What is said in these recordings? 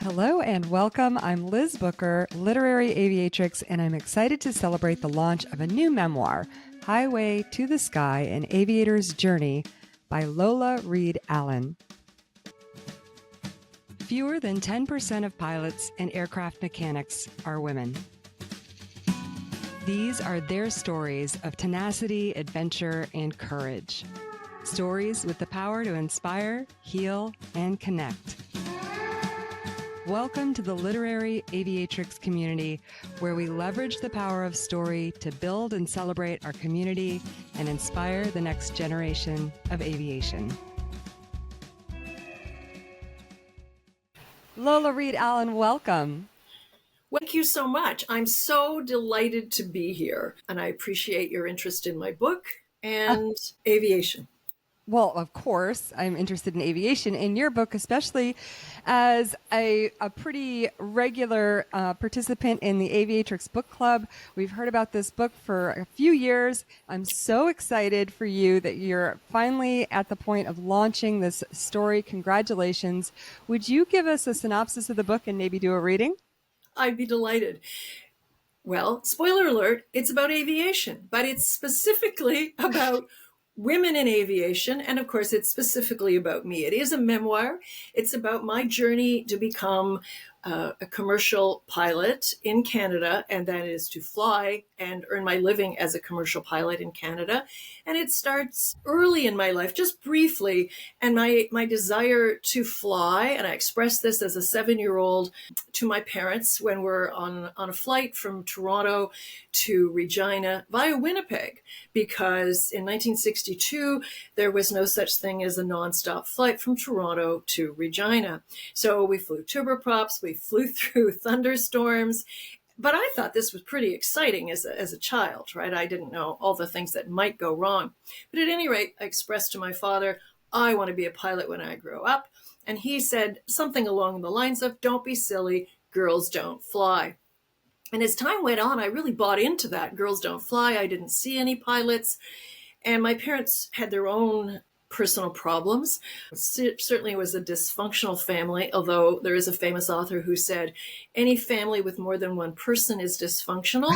Hello and welcome. I'm Liz Booker, literary aviatrix, and I'm excited to celebrate the launch of a new memoir, Highway to the Sky, An Aviator's Journey by Lola Reid Allin. Fewer than 10% of pilots and aircraft mechanics are women. These are their stories of tenacity, adventure, and courage. Stories with the power to inspire, heal, and connect. Welcome to the Literary Aviatrix community, where we leverage the power of story to build and celebrate our community and inspire the next generation of aviation. Lola Reid Allin, welcome. Thank you so much. I'm so delighted to be here, and I appreciate your interest in my book and aviation. Well, of course, I'm interested in aviation, in your book, especially as a pretty regular participant in the Aviatrix Book Club. We've heard about this book for a few years. I'm so excited for you that you're finally at the point of launching this story. Congratulations. Would you give us a synopsis of the book and maybe do a reading? I'd be delighted. Well, spoiler alert, it's about aviation, but it's specifically about women in aviation. And of course, it's specifically about me. It is a memoir. It's about my journey to become a commercial pilot in Canada, and that is to fly and earn my living as a commercial pilot in Canada. And it starts early in my life, just briefly, and my desire to fly. And I expressed this as a 7-year-old to my parents when we're on a flight from Toronto to Regina via Winnipeg, because in 1962, there was no such thing as a nonstop flight from Toronto to Regina. So we flew turboprops, we flew through thunderstorms, but I thought this was pretty exciting as a child, right? I didn't know all the things that might go wrong. But at any rate, I expressed to my father, I want to be a pilot when I grow up. And he said something along the lines of, don't be silly, girls don't fly. And as time went on, I really bought into that. Girls don't fly. I didn't see any pilots. And my parents had their own personal problems. Certainly it was a dysfunctional family, although there is a famous author who said, any family with more than one person is dysfunctional.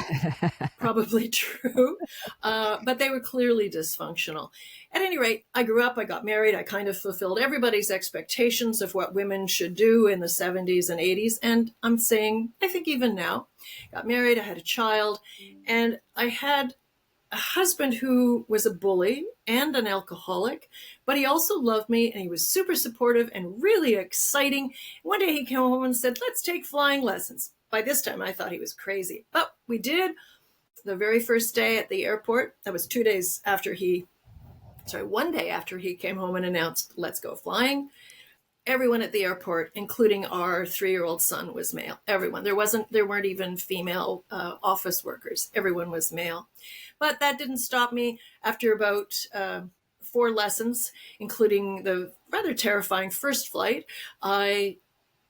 Probably true. But they were clearly dysfunctional. At any rate, I grew up, I got married, I kind of fulfilled everybody's expectations of what women should do in the 70s and 80s. And I'm saying, I think even now, got married, I had a child, and I had a husband who was a bully and an alcoholic, but he also loved me and he was super supportive and really exciting. One day he came home and said, let's take flying lessons. By this time, I thought he was crazy, but we did. The very first day at the airport, that was 1 day after he came home and announced, let's go flying. Everyone at the airport, including our 3-year-old son, was male. Everyone. There weren't even female office workers. Everyone was male. But that didn't stop me. After about 4 lessons, including the rather terrifying first flight, I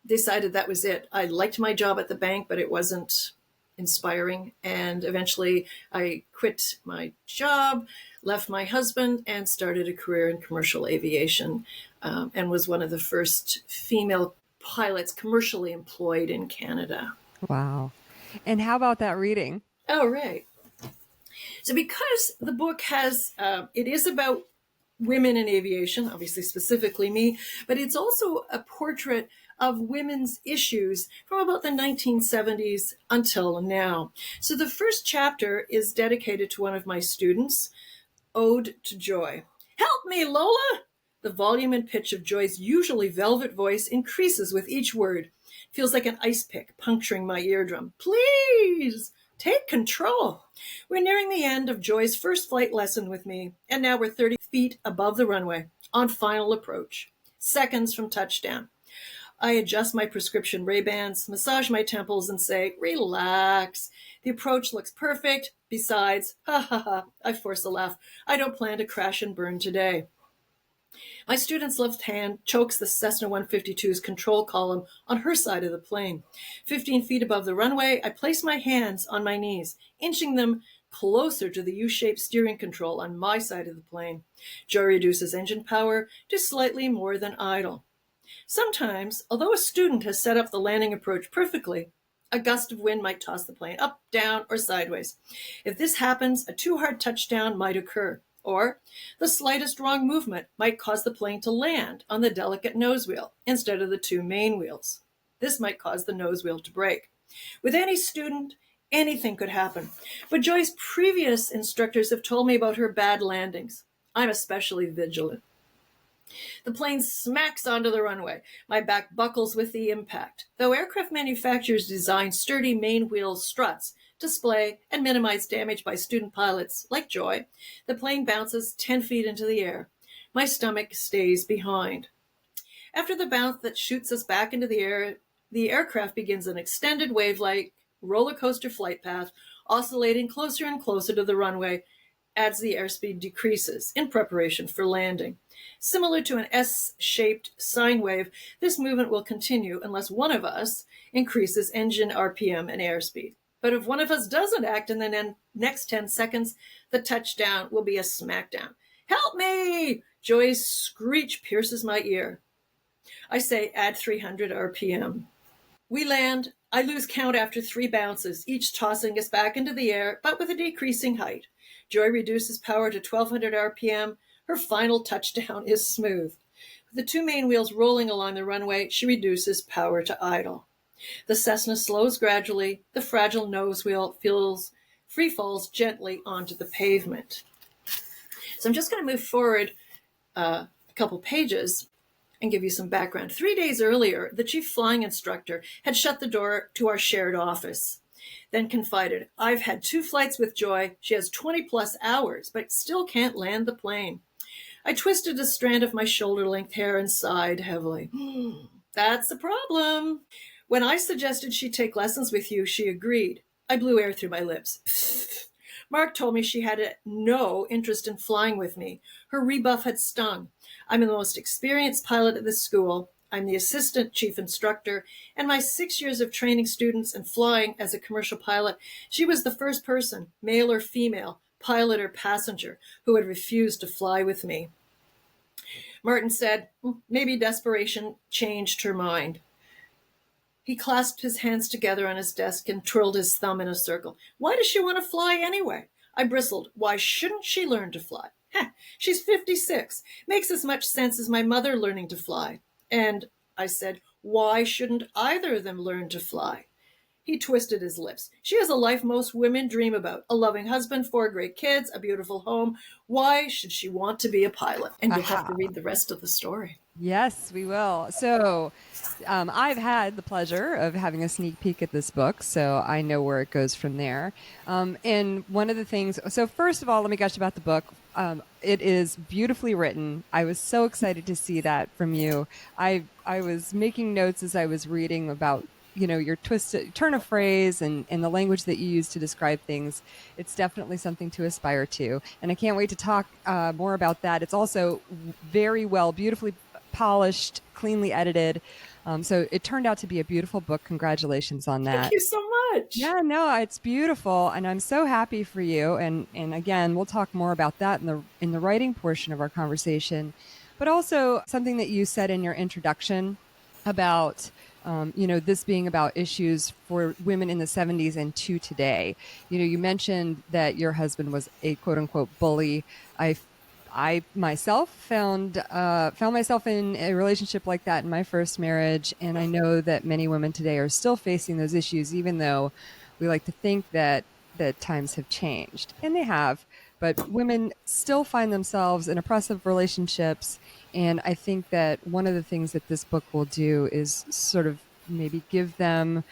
decided that was it. I liked my job at the bank, but it wasn't inspiring. And eventually I quit my job, left my husband, and started a career in commercial aviation, and was one of the first female pilots commercially employed in Canada. Wow. And how about that reading? Oh, right. So because the book it is about women in aviation, obviously specifically me, but it's also a portrait of women's issues from about the 1970s until now. So the first chapter is dedicated to one of my students, Ode to Joy. Help me, Lola! The volume and pitch of Joy's usually velvet voice increases with each word. Feels like an ice pick puncturing my eardrum. Please! Take control. We're nearing the end of Joy's first flight lesson with me, and now we're 30 feet above the runway, on final approach, seconds from touchdown. I adjust my prescription Ray-Bans, massage my temples, and say, relax. The approach looks perfect. Besides, I force a laugh. I don't plan to crash and burn today. My student's left hand chokes the Cessna 152's control column on her side of the plane. 15 feet above the runway, I place my hands on my knees, inching them closer to the U-shaped steering control on my side of the plane. Joy reduces engine power to slightly more than idle. Sometimes, although a student has set up the landing approach perfectly, a gust of wind might toss the plane up, down, or sideways. If this happens, a too hard touchdown might occur, or the slightest wrong movement might cause the plane to land on the delicate nose wheel instead of the two main wheels. This might cause the nose wheel to break. With any student, anything could happen. But Joy's previous instructors have told me about her bad landings. I'm especially vigilant. The plane smacks onto the runway. My back buckles with the impact. Though aircraft manufacturers design sturdy main wheel struts, display, and minimize damage by student pilots like Joy, the plane bounces 10 feet into the air. My stomach stays behind. After the bounce that shoots us back into the air, the aircraft begins an extended wave-like roller coaster flight path, oscillating closer and closer to the runway as the airspeed decreases in preparation for landing. Similar to an S-shaped sine wave, this movement will continue unless one of us increases engine RPM and airspeed. But if one of us doesn't act in the next 10 seconds, the touchdown will be a smackdown. Help me! Joy's screech pierces my ear. I say add 300 RPM. We land. I lose count after 3 bounces, each tossing us back into the air, but with a decreasing height. Joy reduces power to 1200 RPM. Her final touchdown is smooth. With the 2 main wheels rolling along the runway, she reduces power to idle. The Cessna slows gradually. The fragile nose wheel free falls gently onto the pavement. So I'm just going to move forward a couple pages and give you some background. 3 days earlier, the chief flying instructor had shut the door to our shared office, then confided, I've had 2 flights with Joy. She has 20 plus hours, but still can't land the plane. I twisted a strand of my shoulder-length hair and sighed heavily. That's the problem. When I suggested she take lessons with you, she agreed. I blew air through my lips. Mark told me she had no interest in flying with me. Her rebuff had stung. I'm the most experienced pilot at this school. I'm the assistant chief instructor, and my 6 years of training students and flying as a commercial pilot, she was the first person, male or female, pilot or passenger, who had refused to fly with me. Martin said, maybe desperation changed her mind. He clasped his hands together on his desk and twirled his thumb in a circle. Why does she want to fly anyway? I bristled. Why shouldn't she learn to fly? She's 56. Makes as much sense as my mother learning to fly. And I said, why shouldn't either of them learn to fly? He twisted his lips. She has a life most women dream about. A loving husband, 4 great kids, a beautiful home. Why should she want to be a pilot? And you'll have to read the rest of the story. Yes, we will. So I've had the pleasure of having a sneak peek at this book, so I know where it goes from there. And one of the things, so first of all, let me gush about the book. It is beautifully written. I was so excited to see that from you. I was making notes as I was reading about your turn of phrase and the language that you use to describe things. It's definitely something to aspire to. And I can't wait to talk more about that. It's also very well, beautifully polished, cleanly edited. So it turned out to be a beautiful book. Congratulations on that. Thank you so much. Yeah, no, it's beautiful. And I'm so happy for you. And again, we'll talk more about that in the writing portion of our conversation. But also something that you said in your introduction about this being about issues for women in the 70s and to today. You mentioned that your husband was a quote unquote bully. I myself found myself in a relationship like that in my first marriage. And I know that many women today are still facing those issues, even though we like to think that times have changed, and they have. But women still find themselves in oppressive relationships. And I think that one of the things that this book will do is sort of maybe give them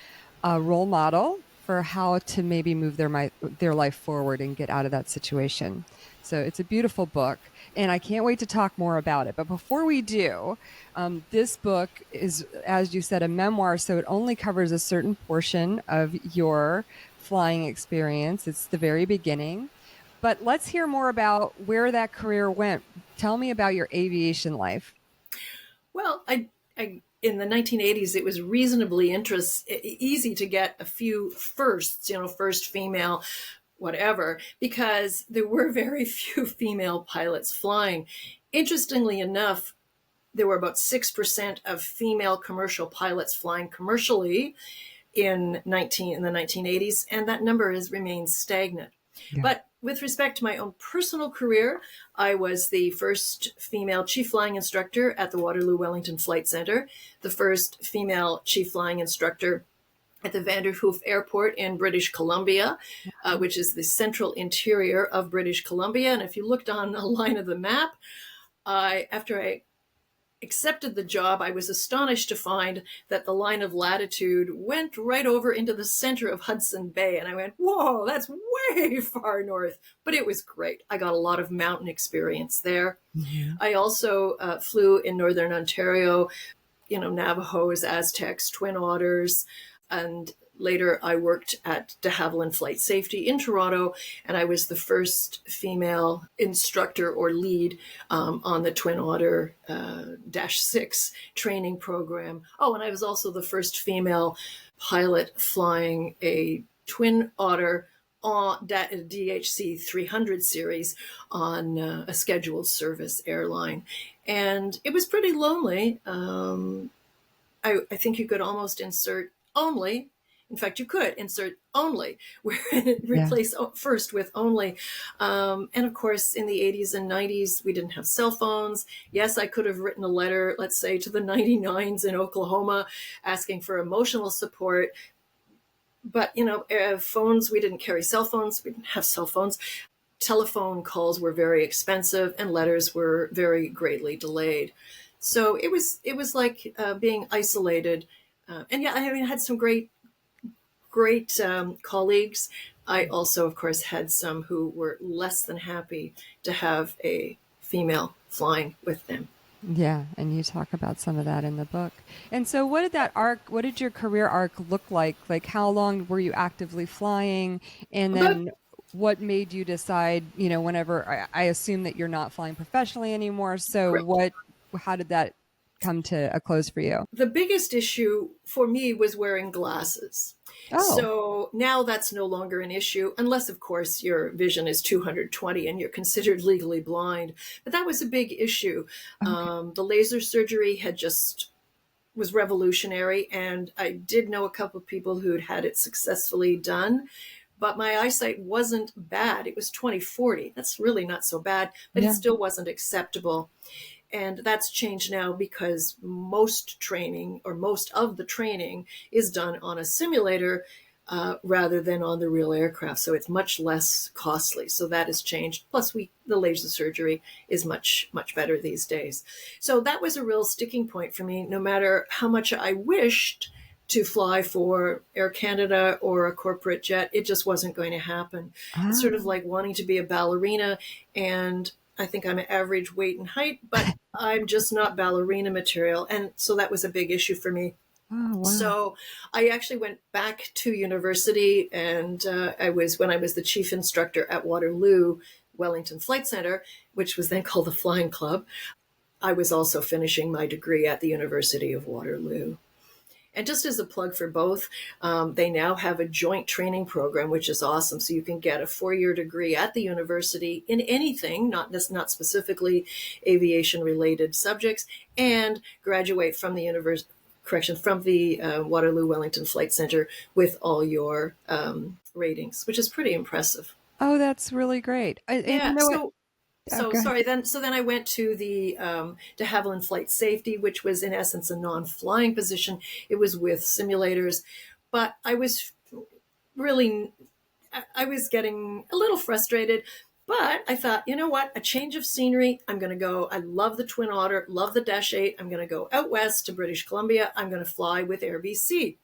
a role model for how to maybe move their life forward and get out of that situation. So it's a beautiful book, and I can't wait to talk more about it. But before we do, this book is, as you said, a memoir, so it only covers a certain portion of your flying experience. It's the very beginning. But let's hear more about where that career went. Tell me about your aviation life. Well, I in the 1980s, it was reasonably easy to get a few firsts, first female, whatever, because there were very few female pilots flying. Interestingly enough, there were about 6% of female commercial pilots flying commercially in the 1980s, and that number has remained stagnant. Yeah. But with respect to my own personal career, I was the first female chief flying instructor at the Waterloo Wellington Flight Center, the first female chief flying instructor at the Vanderhoof Airport in British Columbia, which is the central interior of British Columbia. And if you looked on a line of the map, after I accepted the job, I was astonished to find that the line of latitude went right over into the center of Hudson Bay. And I went, whoa, that's way far north. But it was great. I got a lot of mountain experience there. Mm-hmm. I also flew in Northern Ontario, Navajos, Aztecs, Twin Otters, and later I worked at de Havilland Flight Safety in Toronto, and I was the first female instructor or lead on the Twin Otter -6 training program. Oh, and I was also the first female pilot flying a Twin Otter DHC 300 series on a scheduled service airline. And it was pretty lonely. I think you could almost insert only. In fact, you could insert only, where replace first with only. And of course, in the 80s and 90s, we didn't have cell phones. Yes, I could have written a letter, let's say, to the 99s in Oklahoma asking for emotional support. But, phones, we didn't carry cell phones. We didn't have cell phones. Telephone calls were very expensive and letters were very greatly delayed. So it was like being isolated. And I had some great colleagues. I also, of course, had some who were less than happy to have a female flying with them. Yeah, and you talk about some of that in the book. And so what did your career arc look like? Like, how long were you actively flying? And then what made you decide, whenever, I assume that you're not flying professionally anymore. So correct. How did that come to a close for you? The biggest issue for me was wearing glasses. Oh. So now that's no longer an issue, unless, of course, your vision is 220 and you're considered legally blind. But that was a big issue. Okay. The laser surgery was revolutionary, and I did know a couple of people who'd had it successfully done. But my eyesight wasn't bad. It was 20/40. That's really not so bad, but it still wasn't acceptable. And that's changed now because most of the training is done on a simulator rather than on the real aircraft. So it's much less costly. So that has changed. Plus, the laser surgery is much, much better these days. So that was a real sticking point for me. No matter how much I wished to fly for Air Canada or a corporate jet, it just wasn't going to happen. Ah. It's sort of like wanting to be a ballerina, and I think I'm average weight and height, but I'm just not ballerina material. And so that was a big issue for me. Oh, wow. So I actually went back to university, and when I was the chief instructor at Waterloo Wellington Flight Center, which was then called the Flying Club, I was also finishing my degree at the University of Waterloo. And just as a plug for both, they now have a joint training program, which is awesome. So you can get a 4-year degree at the university in anything, not specifically aviation-related subjects, and graduate from the Waterloo Wellington Flight Center with all your ratings, which is pretty impressive. Oh, that's really great. Then I went to the de Havilland Flight Safety, which was in essence a non-flying position. It was with simulators, but I was getting a little frustrated. But I thought, you know what? A change of scenery. I'm going to go. I love the Twin Otter, love the -8. I'm going to go out west to British Columbia. I'm going to fly with Air BC.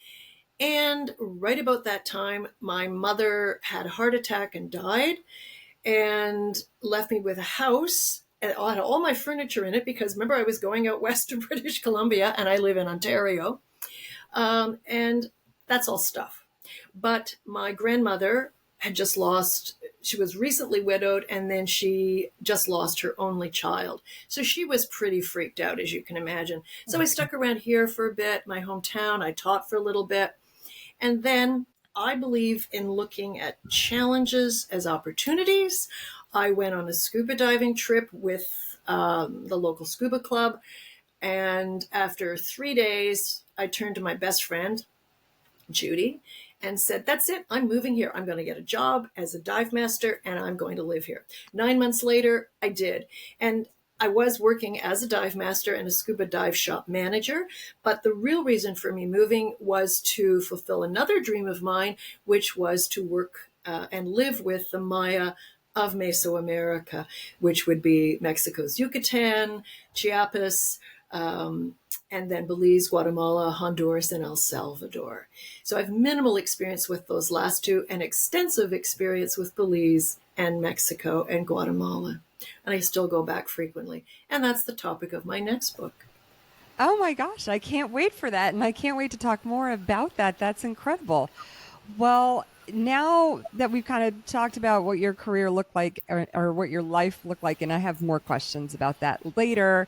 And right about that time, my mother had a heart attack and died, and left me with a house. And I had all my furniture in it because, remember, I was going out west to British Columbia, and I live in Ontario. And that's all stuff. But my grandmother had she was recently widowed, and then she just lost her only child. So she was pretty freaked out, as you can imagine. So okay. I stuck around here for a bit, my hometown. I taught for a little bit. And then I believe in looking at challenges as opportunities. I went on a scuba diving trip with the local scuba club. And after 3 days, I turned to my best friend, Judy, and said, that's it. I'm moving here. I'm going to get a job as a dive master and I'm going to live here. 9 months later, I did. And I was working as a dive master and a scuba dive shop manager. But the real reason for me moving was to fulfill another dream of mine, which was to work and live with the Maya of Mesoamerica, which would be Mexico's Yucatan, Chiapas, and then Belize, Guatemala, Honduras, and El Salvador. So I have minimal experience with those last two and extensive experience with Belize and Mexico and Guatemala. And I still go back frequently. And that's the topic of my next book. Oh my gosh, I can't wait for that. And I can't wait to talk more about that. That's incredible. Well, now that we've kind of talked about what your career looked like or what your life looked like, and I have more questions about that later,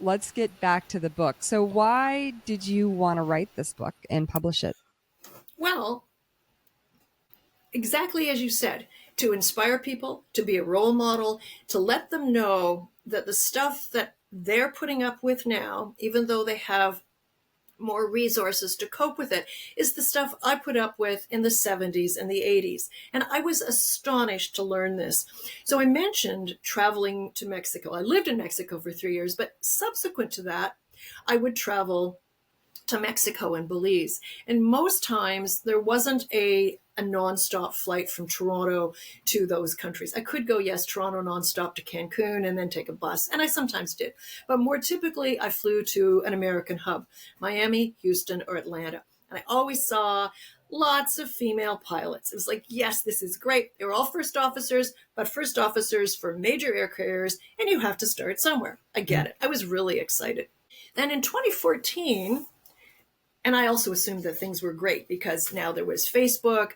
let's get back to the book. So, why did you want to write this book and publish it? Well, exactly as you said, to inspire people, to be a role model, to let them know that the stuff that they're putting up with now, even though they have more resources to cope with it, is the stuff I put up with in the 70s and the 80s. And I was astonished to learn this. So I mentioned traveling to Mexico. I lived in Mexico for 3 years, but subsequent to that, I would travel to Mexico and Belize. And most times there wasn't a nonstop flight from Toronto to those countries. I could go, yes, Toronto nonstop to Cancun and then take a bus. And I sometimes did. But more typically, I flew to an American hub, Miami, Houston, or Atlanta. And I always saw lots of female pilots. It was like, yes, this is great. They were all first officers, but first officers for major air carriers, and you have to start somewhere. I get it. I was really excited. Then in 2014, and I also assumed that things were great because now there was Facebook.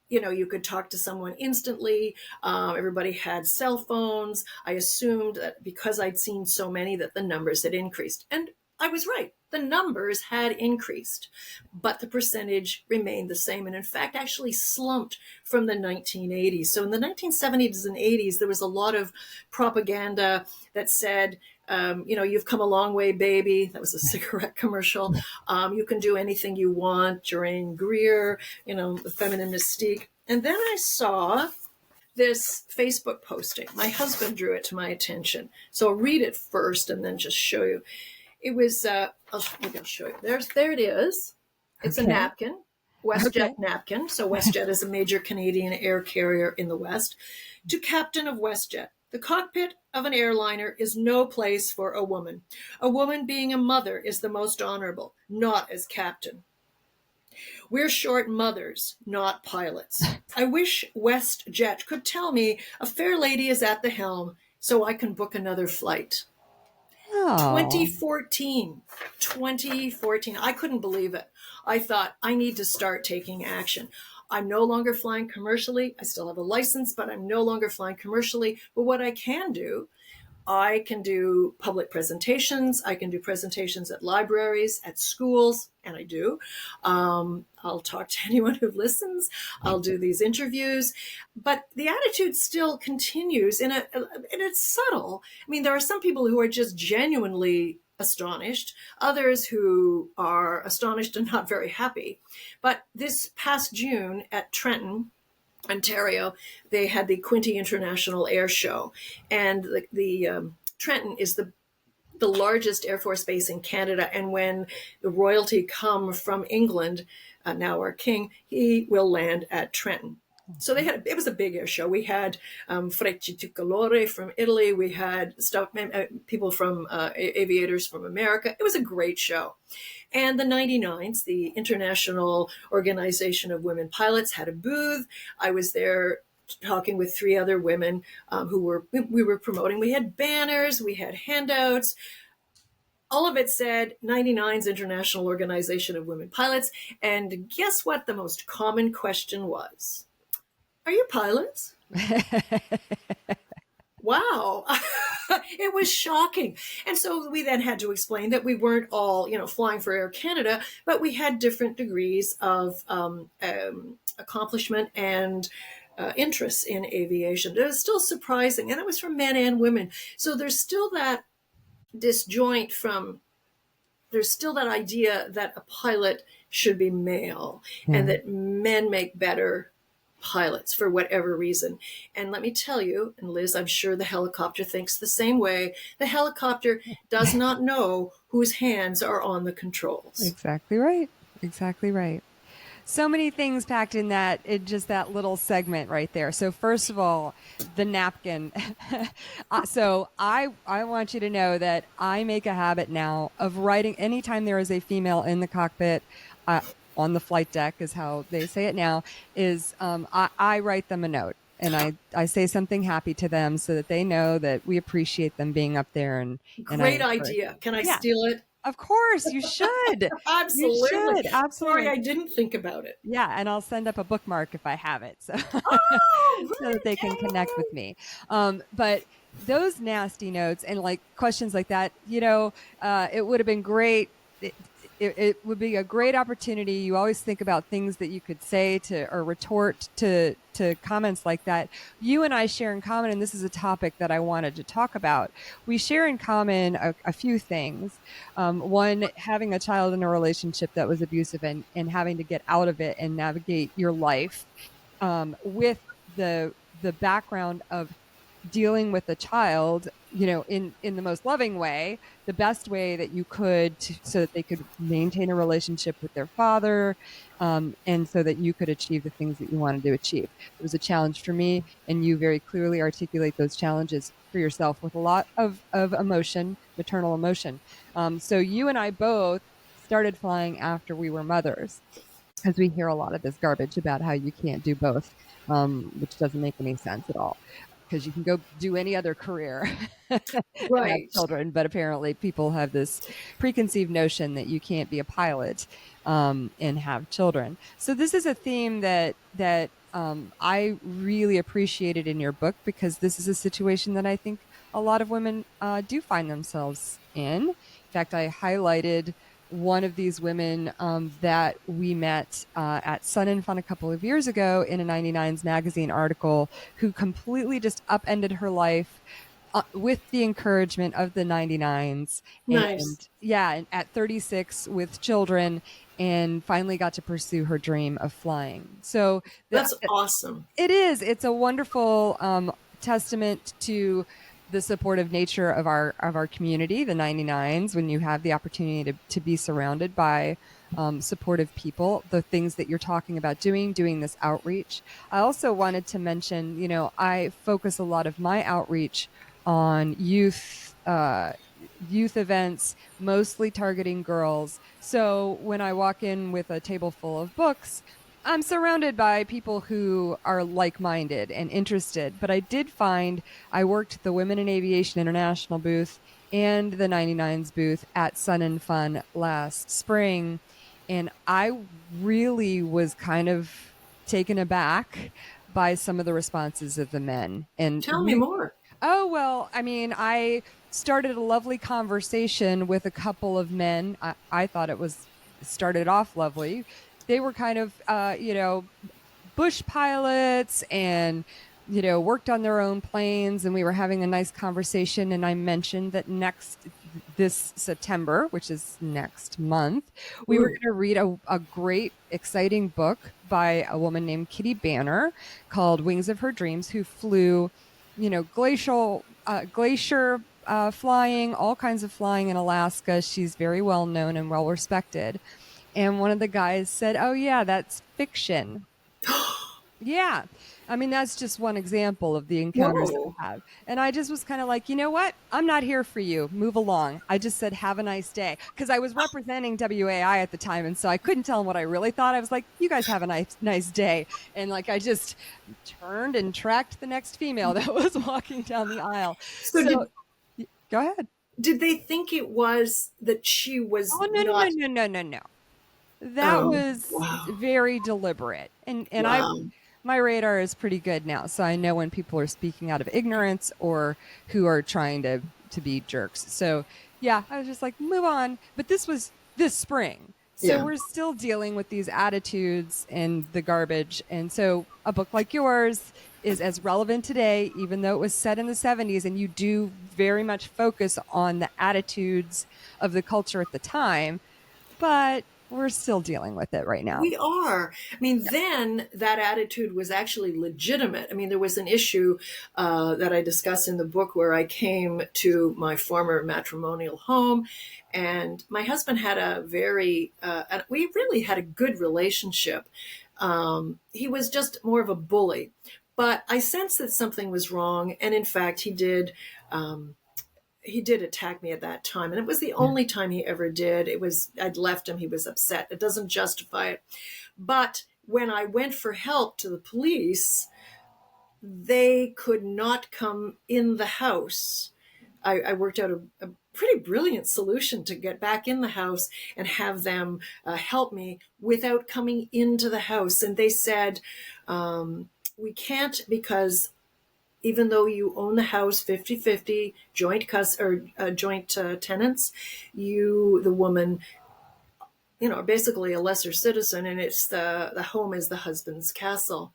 You know, you could talk to someone instantly. Everybody had cell phones. I assumed that because I'd seen so many that the numbers had increased. And I was right. The numbers had increased, but the percentage remained the same. And in fact, actually slumped from the 1980s. So in the 1970s and 80s, there was a lot of propaganda that said, you've come a long way, baby. That was a cigarette commercial. You can do anything you want. During Greer, the feminine mystique. And then I saw this Facebook posting. My husband drew it to my attention. So I'll read it first and then just show you. It was, I'll show you. There it is. It's Okay. a napkin, WestJet Okay. napkin. So WestJet is a major Canadian air carrier in the West. To captain of WestJet. The cockpit of an airliner is no place for a woman. A woman being a mother is the most honorable, not as captain. We're short mothers, not pilots. I wish WestJet could tell me a fair lady is at the helm so I can book another flight. Oh. 2014. I couldn't believe it. I thought, I need to start taking action. I'm no longer flying commercially. I still have a license, but I'm no longer flying commercially. But what I can do, I can do public presentations. I can do presentations at libraries, at schools, and I do. I'll talk to anyone who listens. I'll do these interviews. But the attitude still continues, and it's subtle. I mean, there are some people who are just genuinely astonished, others who are astonished and not very happy. But this past June at Trenton, Ontario, they had the Quinte International Air Show, and the Trenton is the largest Air Force base in Canada. And when the royalty come from England, now our king, he will land at Trenton. So it was a big air show. We had Frecce Tricolore from Italy. We had people from aviators from America. It was a great show. And the 99s, the International Organization of Women Pilots, had a booth. I was there talking with 3 other women we were promoting. We had banners, we had handouts. All of it said 99's International Organization of Women Pilots. And guess what the most common question was? Are you pilots? Wow. It was shocking. And so we then had to explain that we weren't all, flying for Air Canada, but we had different degrees of accomplishment and interests in aviation. It was still surprising, and it was for men and women. So there's still that disjoint from, there's still that idea that a pilot should be male and that men make better pilots for whatever reason. And let me tell you, and Liz, I'm sure the helicopter thinks the same way. The helicopter does not know whose hands are on the controls. Exactly right. Exactly right. So many things packed in just that little segment right there. So first of all, the napkin. So I want you to know that I make a habit now of writing anytime there is a female in the cockpit, on the flight deck is how they say it now, is I write them a note. And I say something happy to them so that they know that we appreciate them being up there. And Great idea. Can I steal it? Of course, you should. Absolutely. You should. Absolutely. Sorry, I didn't think about it. Yeah, and I'll send up a bookmark if I have it, so so that they can connect with me. But those nasty notes and like questions like that, it would have been great. It would be a great opportunity. You always think about things that you could say to or retort to comments like that. You and I share in common, and this is a topic that I wanted to talk about. We share in common a few things. One, having a child in a relationship that was abusive and having to get out of it and navigate your life with the background of dealing with a child, in the most loving way, the best way that you could so that they could maintain a relationship with their father, and so that you could achieve the things that you wanted to achieve. It was a challenge for me, and you very clearly articulate those challenges for yourself with a lot of emotion, maternal emotion. So you and I both started flying after we were mothers, because we hear a lot of this garbage about how you can't do both, which doesn't make any sense at all. Because you can go do any other career and have children, but apparently people have this preconceived notion that you can't be a pilot and have children. So this is a theme that I really appreciated in your book, because this is a situation that I think a lot of women do find themselves in. In fact, I highlighted one of these women that we met at Sun and Fun a couple of years ago in a 99s magazine article, who completely just upended her life with the encouragement of the 99s. Nice. And at 36 with children, and finally got to pursue her dream of flying. So that's awesome. It is. It's a wonderful testament to the supportive nature of our community, the 99s, when you have the opportunity to be surrounded by supportive people, the things that you're talking about doing this outreach. I also wanted to mention, I focus a lot of my outreach on youth events, mostly targeting girls. So when I walk in with a table full of books, I'm surrounded by people who are like-minded and interested, but I did find I worked the Women in Aviation International booth and the 99s booth at Sun and Fun last spring, and I really was kind of taken aback by some of the responses of the men. And tell me more. Oh, well, I mean, I started a lovely conversation with a couple of men. I thought started off lovely. They were kind of, bush pilots and, worked on their own planes, and we were having a nice conversation. And I mentioned that this September, which is next month, we were going to read a great, exciting book by a woman named Kitty Banner called Wings of Her Dreams, who flew, glacier flying, all kinds of flying in Alaska. She's very well known and well respected. And one of the guys said, "Oh, yeah, that's fiction." Yeah. I mean, that's just one example of the encounters that we have. And I just was kind of like, you know what? I'm not here for you. Move along. I just said, have a nice day. Because I was representing WAI at the time. And so I couldn't tell them what I really thought. I was like, you guys have a nice day. And like, I just turned and tracked the next female that was walking down the aisle. So go ahead. Did they think it was that she was No. That was very deliberate. And my radar is pretty good now. So I know when people are speaking out of ignorance or who are trying to be jerks. So yeah, I was just like, move on. But this was this spring. So Yeah. we're still dealing with these attitudes and the garbage. And so a book like yours is as relevant today, even though it was set in the 70s, and you do very much focus on the attitudes of the culture at the time, but we're still dealing with it right now. We are. I mean, Yeah. then that attitude was actually legitimate. I mean, there was an issue that I discuss in the book where I came to my former matrimonial home, and my husband had we really had a good relationship. He was just more of a bully, but I sensed that something was wrong. And in fact, he did attack me at that time, and it was the Yeah. only time he ever did. I'd left him, he was upset. It doesn't justify it. But when I went for help to the police, they could not come in the house. I worked out a pretty brilliant solution to get back in the house and have them help me without coming into the house. And they said, we can't, because even though you own the house 50-50, joint tenants, the woman, are basically a lesser citizen, and it's the home is the husband's castle.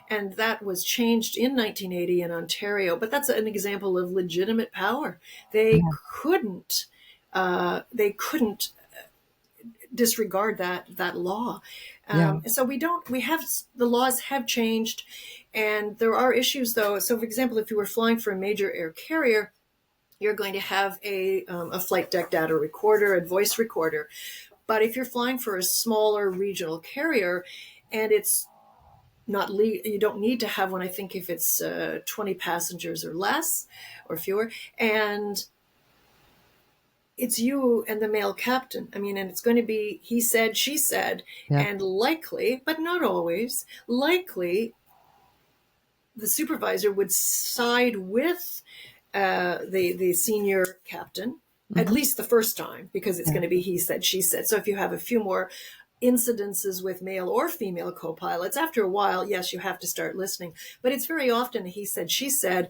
And that was changed in 1980 in Ontario. But that's an example of legitimate power. They Yeah. couldn't they couldn't disregard that law. Yeah. So we have, the laws have changed, and there are issues though. So for example, if you were flying for a major air carrier, you're going to have a flight deck data recorder, a voice recorder. But if you're flying for a smaller regional carrier, and it's not you don't need to have one. I think if it's 20 passengers or less or fewer, and it's you and the male captain. I mean, and it's going to be he said, she said, Yeah. and likely, but not always, likely the supervisor would side with the senior captain, at Hmm. least the first time, because it's Yeah. going to be he said, she said. So if you have a few more incidences with male or female co-pilots, after a while, yes, you have to start listening. But it's very often he said, she said,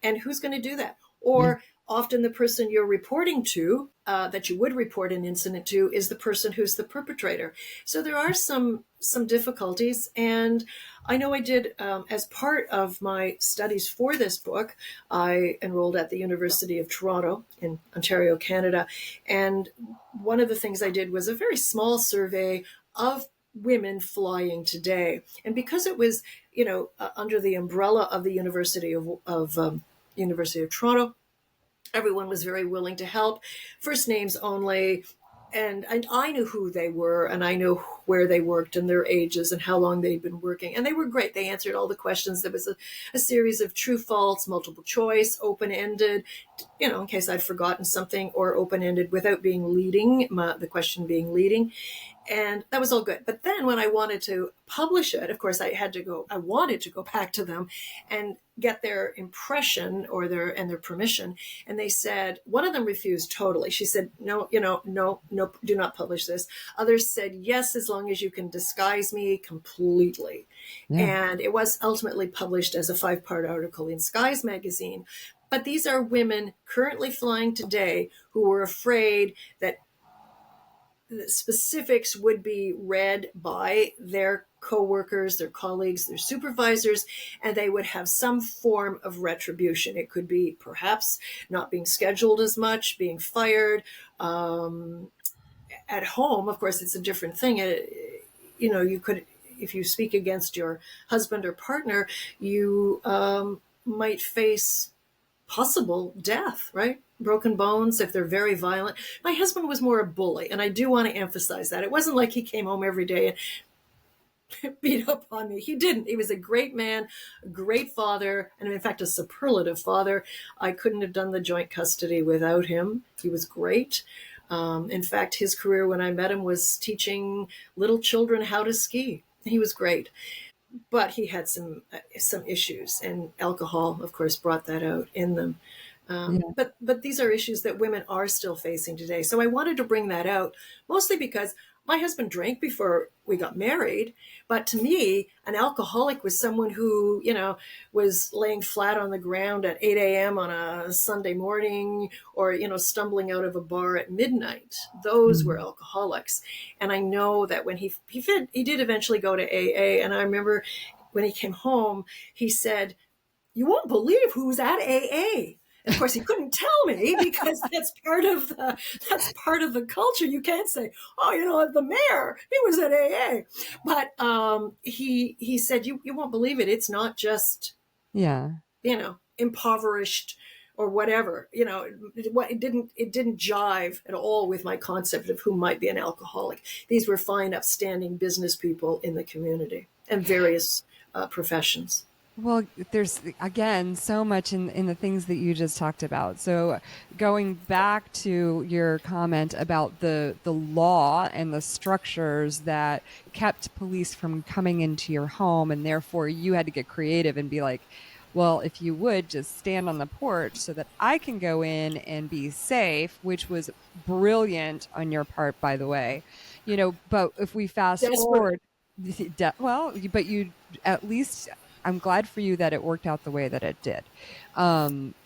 and who's going to do that? Yeah. Or often the person you're reporting to, that you would report an incident to, is the person who's the perpetrator. So there are some difficulties, and I know I did, as part of my studies for this book, I enrolled at the University of Toronto in Ontario, Canada, and one of the things I did was a very small survey of women flying today. And because it was, under the umbrella of the University of Toronto, everyone was very willing to help. First names only. And I knew who they were, and I knew where they worked and their ages and how long they'd been working. And they were great. They answered all the questions. There was a series of true, false, multiple choice, open-ended, in case I'd forgotten something, or open-ended without being leading, the question being leading. And that was all good. But then when I wanted to publish it, of course, I wanted to go back to them and get their impression or their permission. And they said, one of them refused totally. She said, no, no, do not publish this. Others said, yes, as long as you can disguise me completely. Yeah. And it was ultimately published as a 5-part article in Skies magazine. But these are women currently flying today who were afraid that the specifics would be read by their coworkers, their colleagues, their supervisors, and they would have some form of retribution. It could be perhaps not being scheduled as much, being fired. At home, of course, it's a different thing. You could, if you speak against your husband or partner, you might face possible death, right? Broken bones if they're very violent. My husband was more a bully, and I do want to emphasize that. It wasn't like he came home every day and beat up on me. He didn't. He was a great man, a great father, and in fact, a superlative father. I couldn't have done the joint custody without him. He was great. In fact, his career when I met him was teaching little children how to ski. He was great. But he had some issues, and alcohol, of course, brought that out in them. Yeah. But these are issues that women are still facing today. So I wanted to bring that out, mostly because My husband drank before we got married, but to me, an alcoholic was someone who, was laying flat on the ground at 8 a.m. on a Sunday morning, or, stumbling out of a bar at midnight. Those were alcoholics. And I know that when he did eventually go to AA. And I remember when he came home, he said, "You won't believe who's at AA." And of course, he couldn't tell me because that's part of the culture. You can't say, "Oh, the mayor, he was at AA." But he said, "You won't believe it. It's not just Yeah. impoverished or whatever. It didn't jive at all with my concept of who might be an alcoholic. These were fine, upstanding business people in the community and various professions." Well, there's again so much in the things that you just talked about. So going back to your comment about the law and the structures that kept police from coming into your home, and therefore you had to get creative and be like, well, if you would just stand on the porch so that I can go in and be safe, which was brilliant on your part, by the way. But if we fast Desperate. forward, well, but you at least, I'm glad for you that it worked out the way that it did.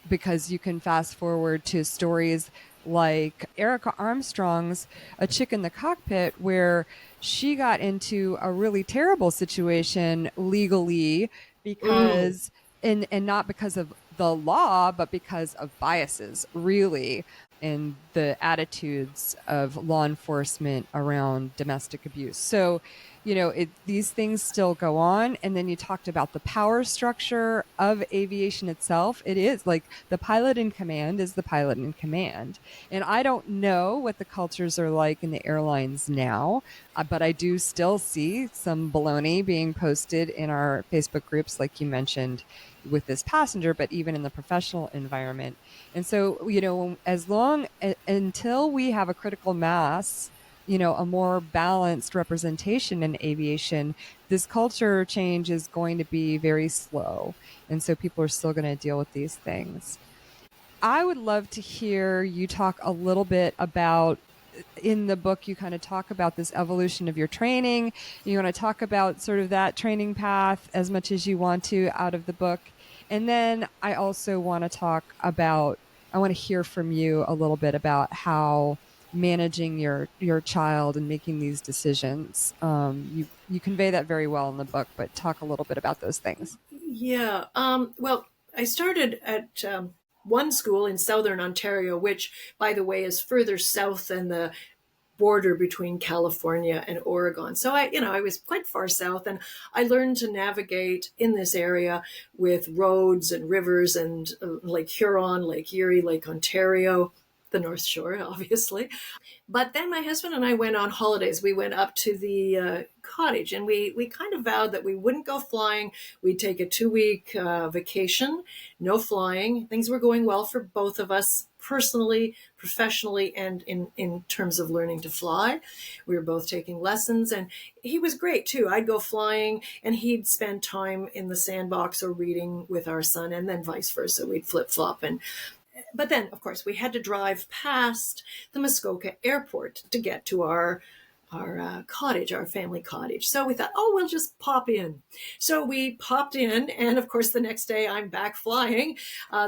Because you can fast forward to stories like Erica Armstrong's A Chick in the Cockpit, where she got into a really terrible situation legally because, and not because of the law, but because of biases, really, and the attitudes of law enforcement around domestic abuse. So, these things still go on. And then you talked about the power structure of aviation itself. It is like the pilot in command is the pilot in command. And I don't know what the cultures are like in the airlines now, but I do still see some baloney being posted in our Facebook groups, like you mentioned with this passenger, but even in the professional environment. And so, until we have a critical mass, a more balanced representation in aviation, this culture change is going to be very slow. And so people are still going to deal with these things. I would love to hear you talk a little bit about, in the book, you kind of talk about this evolution of your training. You want to talk about sort of that training path as much as you want to out of the book. And then I also want to hear from you a little bit about how managing your child and making these decisions. You convey that very well in the book, but talk a little bit about those things. Yeah. Well, I started at one school in southern Ontario, which, by the way, is further south than the border between California and Oregon. So I was quite far south, and I learned to navigate in this area with roads and rivers and Lake Huron, Lake Erie, Lake Ontario, the North Shore, obviously. But then my husband and I went on holidays. We went up to the cottage, and we kind of vowed that we wouldn't go flying. We'd take a 2-week vacation, no flying. Things were going well for both of us, personally, professionally, and in terms of learning to fly. We were both taking lessons, and he was great too. I'd go flying, and he'd spend time in the sandbox or reading with our son, and then vice versa. We'd flip-flop. But then, of course, we had to drive past the Muskoka airport to get to our cottage, our family cottage. So we thought, oh, we'll just pop in. So we popped in, and of course, the next day I'm back flying,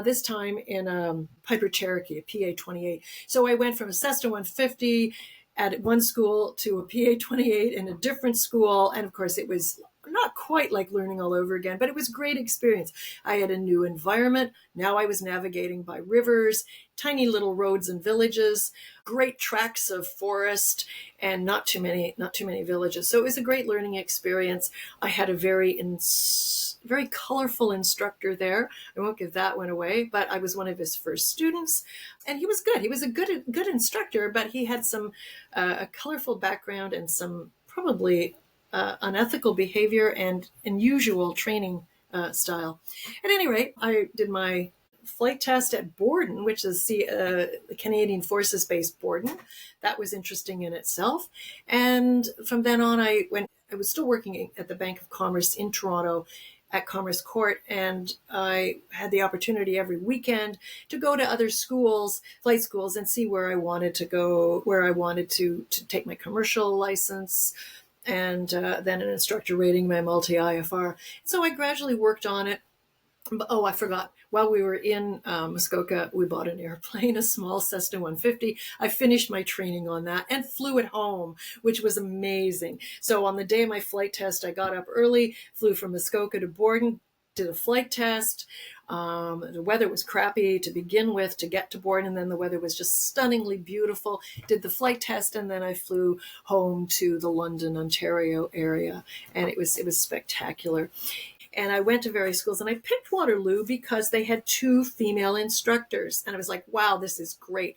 this time in a Piper Cherokee, a PA-28. So I went from a Cessna 150 at one school to a PA-28 in a different school, and of course, it was not quite like learning all over again, but it was a great experience. I had a new environment. Now I was navigating by rivers, tiny little roads and villages, great tracts of forest, and not too many villages. So it was a great learning experience. I had a very colorful instructor there. I won't give that one away, but I was one of his first students, and he was good. He was a good instructor, but he had some a colorful background and some probably unethical behavior and unusual training style. At any rate, I did my flight test at Borden, which is the Canadian Forces Base Borden. That was interesting in itself. And from then on, I was still working at the Bank of Commerce in Toronto, at Commerce Court, and I had the opportunity every weekend to go to other schools, flight schools, and see where I wanted to go, where I wanted to take my commercial license, and then an instructor rating, my multi-IFR. So I gradually worked on it. Oh, I forgot. While we were in Muskoka, we bought an airplane, a small Cessna 150. I finished my training on that and flew it home, which was amazing. So on the day of my flight test, I got up early, flew from Muskoka to Borden, did a flight test. The weather was crappy to begin with to get to Borden, and then the weather was just stunningly beautiful. Did the flight test, and then I flew home to the London, Ontario area, and it was spectacular. And I went to various schools, and I picked Waterloo because they had 2 female instructors. And I was like, wow, this is great.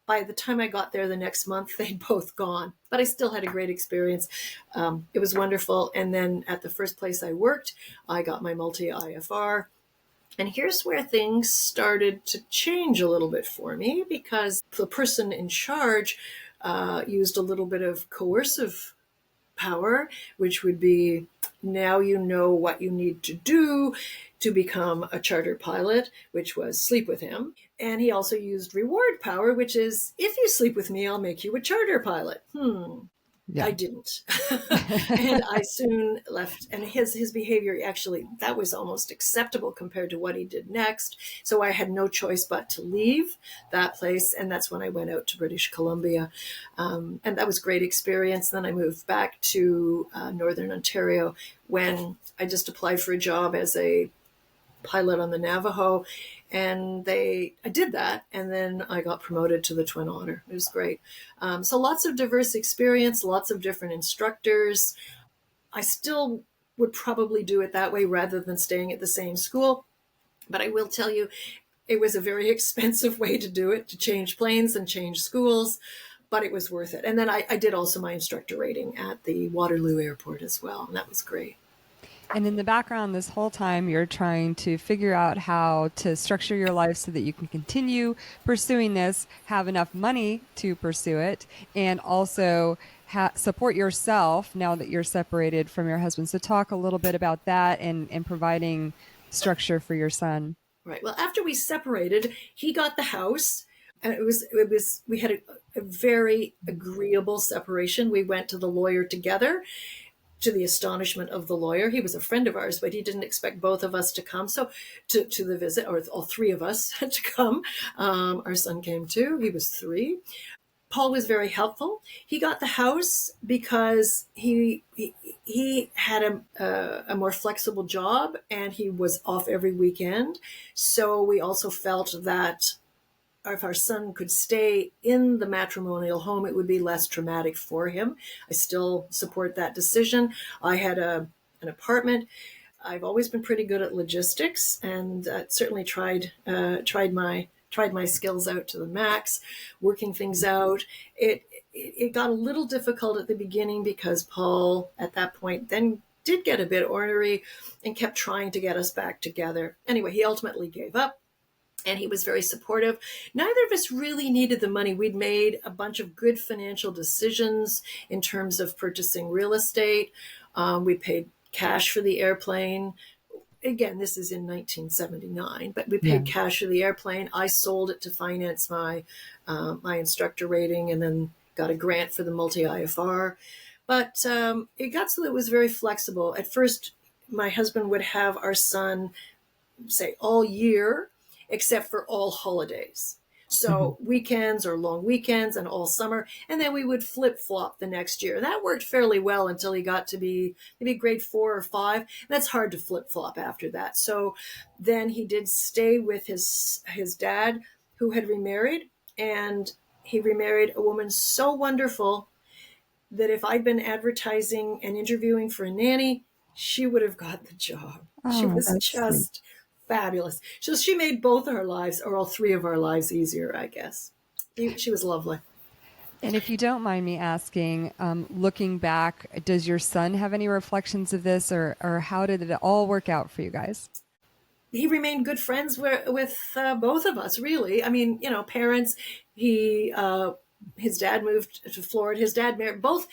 By the time I got there the next month, they'd both gone. But I still had a great experience. It was wonderful. And then at the first place I worked, I got my multi-IFR. And here's where things started to change a little bit for me, because the person in charge used a little bit of coercive power, which would be, now you know what you need to do to become a charter pilot, which was sleep with him. And he also used reward power, which is, if you sleep with me, I'll make you a charter pilot. Yeah. I didn't. And I soon left. And his behavior, actually, that was almost acceptable compared to what he did next. So I had no choice but to leave that place. And that's when I went out to British Columbia. And that was a great experience. Then I moved back to Northern Ontario when I just applied for a job as a pilot on the Navajo, and I did that, and then I got promoted to the Twin Otter. It was great. So lots of diverse experience, lots of different instructors. I still would probably do it that way rather than staying at the same school, but I will tell you, it was a very expensive way to do it, to change planes and change schools, but it was worth it. And then I did also my instructor rating at the Waterloo Airport as well, and that was great. And in the background, this whole time, you're trying to figure out how to structure your life so that you can continue pursuing this, have enough money to pursue it, and also support yourself now that you're separated from your husband. So talk a little bit about that and providing structure for your son. Right. Well, after we separated, he got the house. And we had a very agreeable separation. We went to the lawyer together, to the astonishment of the lawyer. He was a friend of ours, but he didn't expect both of us to come. So to the visit, or all 3 of us had to come. Our son came too. He was 3. Paul was very helpful. He got the house because he had a more flexible job, and he was off every weekend. So we also felt that if our son could stay in the matrimonial home, it would be less traumatic for him. I still support that decision. I had an apartment. I've always been pretty good at logistics, and certainly tried my skills out to the max, working things out. It got a little difficult at the beginning because Paul, at that point, then did get a bit ornery and kept trying to get us back together. Anyway, he ultimately gave up. And he was very supportive. Neither of us really needed the money. We'd made a bunch of good financial decisions in terms of purchasing real estate. We paid cash for the airplane. Again, this is in 1979, but we paid cash for the airplane. I sold it to finance my instructor rating, and then got a grant for the multi-IFR. But it got so that it was very flexible. At first, my husband would have our son, say, all year, except for all holidays. So weekends or long weekends and all summer. And then we would flip-flop the next year. That worked fairly well until he got to be maybe grade 4 or 5. That's hard to flip-flop after that. So then he did stay with his dad, who had remarried. And he remarried a woman so wonderful that if I'd been advertising and interviewing for a nanny, she would have got the job. She was just fabulous. So she made both our lives, or all 3 of our lives, easier, I guess. She was lovely. And if you don't mind me asking, looking back, does your son have any reflections of this, or how did it all work out for you guys? He remained good friends with both of us, really. I mean, parents, he his dad moved to Florida. His dad married both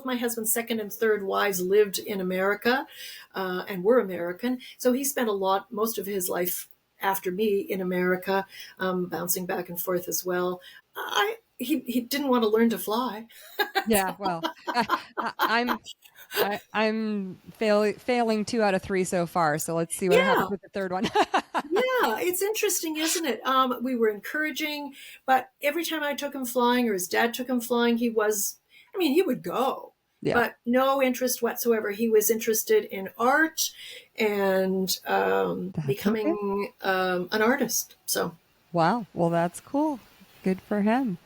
my husband's second and third wives lived in America, and were American. So he spent most of his life after me in America, bouncing back and forth as well. He didn't want to learn to fly. Yeah, well, I'm I'm failing 2 out of 3 so far. So let's see what Yeah, happens with the third one. yeah, it's interesting, isn't it? We were encouraging, but every time I took him flying or his dad took him flying, he would go, Yeah, but no interest whatsoever. He was interested in art and that's okay. becoming an artist. So, Wow. Well, that's cool. Good for him.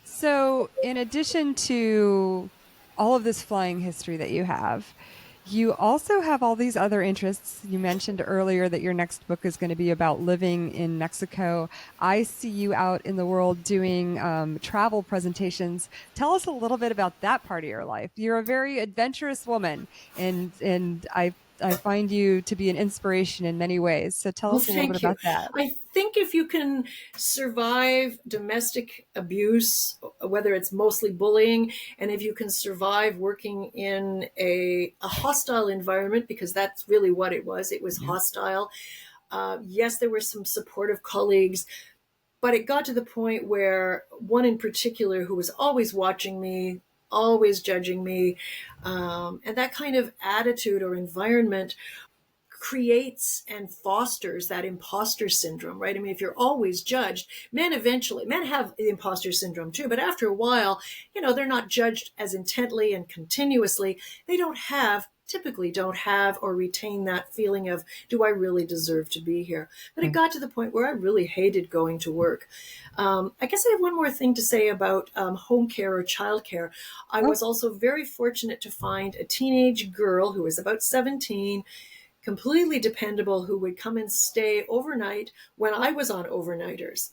So, in addition to all of this flying history that you also have all these other interests. You mentioned earlier that your next book is going to be about living in Mexico. I see you out in the world doing travel presentations. Tell us a little bit about that part of your life. You're a very adventurous woman, and I find you to be an inspiration in many ways. So tell well, us a little bit thank you. about that. I think if you can survive domestic abuse, whether it's mostly bullying, and if you can survive working in a hostile environment, because that's really what it was Yeah. hostile. Yes, there were some supportive colleagues, but it got to the point where one in particular who was always watching me, always judging me, and that kind of attitude or environment creates and fosters that imposter syndrome, right? I mean, if you're always judged, men have the imposter syndrome too, but after a while, they're not judged as intently and continuously. They typically don't have or retain that feeling of, do I really deserve to be here? But it Mm. got to the point where I really hated going to work. I guess I have one more thing to say about home care or child care. I Oh, was also very fortunate to find a teenage girl who was about 17, completely dependable, who would come and stay overnight when I was on overnighters.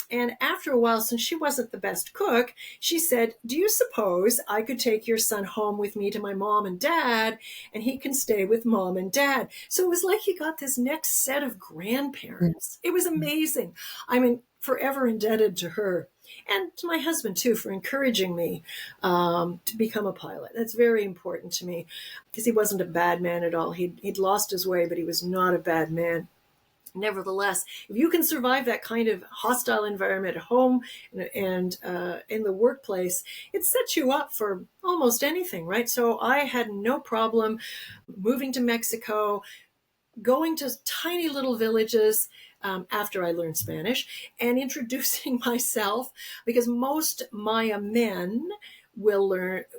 And after a while, since she wasn't the best cook, she said, do you suppose I could take your son home with me to my mom and dad, and he can stay with mom and dad? So it was like he got this next set of mm, grandparents. It was amazing. I'm forever indebted to her. And to my husband, too, for encouraging me to become a pilot. That's very important to me, because he wasn't a bad man at all. He'd lost his way, but he was not a bad man. Nevertheless, if you can survive that kind of hostile environment at home and in the workplace, it sets you up for almost anything, right? So I had no problem moving to Mexico, going to tiny little villages after I learned Spanish, and introducing myself, because most Maya men will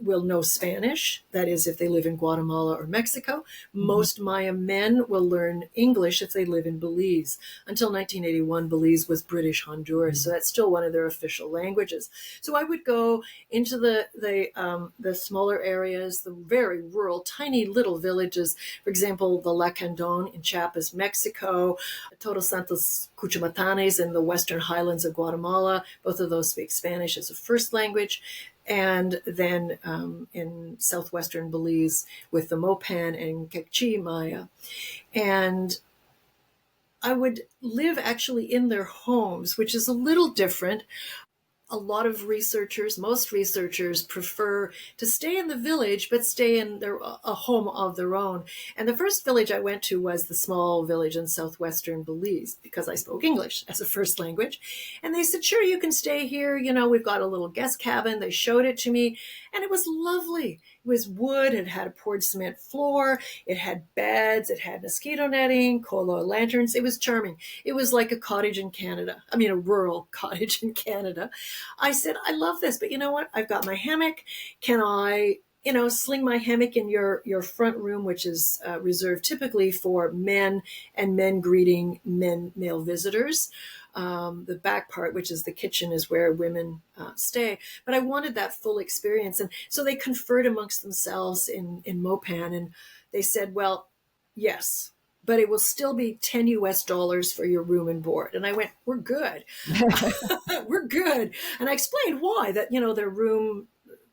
know Spanish. That is, if they live in Guatemala or Mexico. mhm. Most Maya men will learn English if they live in Belize. Until 1981, Belize was British Honduras, so that's still one of their official languages. So I would go into the smaller areas, the very rural, tiny little villages. For example, the La Candon in Chiapas, Mexico, Todos Santos Cuchumatanes in the western highlands of Guatemala. Both of those speak Spanish as a first language. And then in southwestern Belize with the Mopan and Quechua Maya. And I would live actually in their homes, which is a little different. Most researchers prefer to stay in the village, but stay in a home of their own. And the first village I went to was the small village in southwestern Belize, because I spoke English as a first language. And they said, sure, you can stay here. We've got a little guest cabin. They showed it to me, and it was lovely. It was wood. It had a poured cement floor. It had beds. It had mosquito netting, coal oil lanterns. It was charming. It was like a cottage in Canada. I mean, a rural cottage in Canada. I said, I love this, but you know what? I've got my hammock. Can I, sling my hammock in your front room, which is reserved typically for men and men greeting male visitors. The back part, which is the kitchen, is where women stay. But I wanted that full experience. And so they conferred amongst themselves in Mopan, and they said, well, yes, but it will still be 10 US dollars for your room and board. And I went, we're good. We're good. And I explained why, that,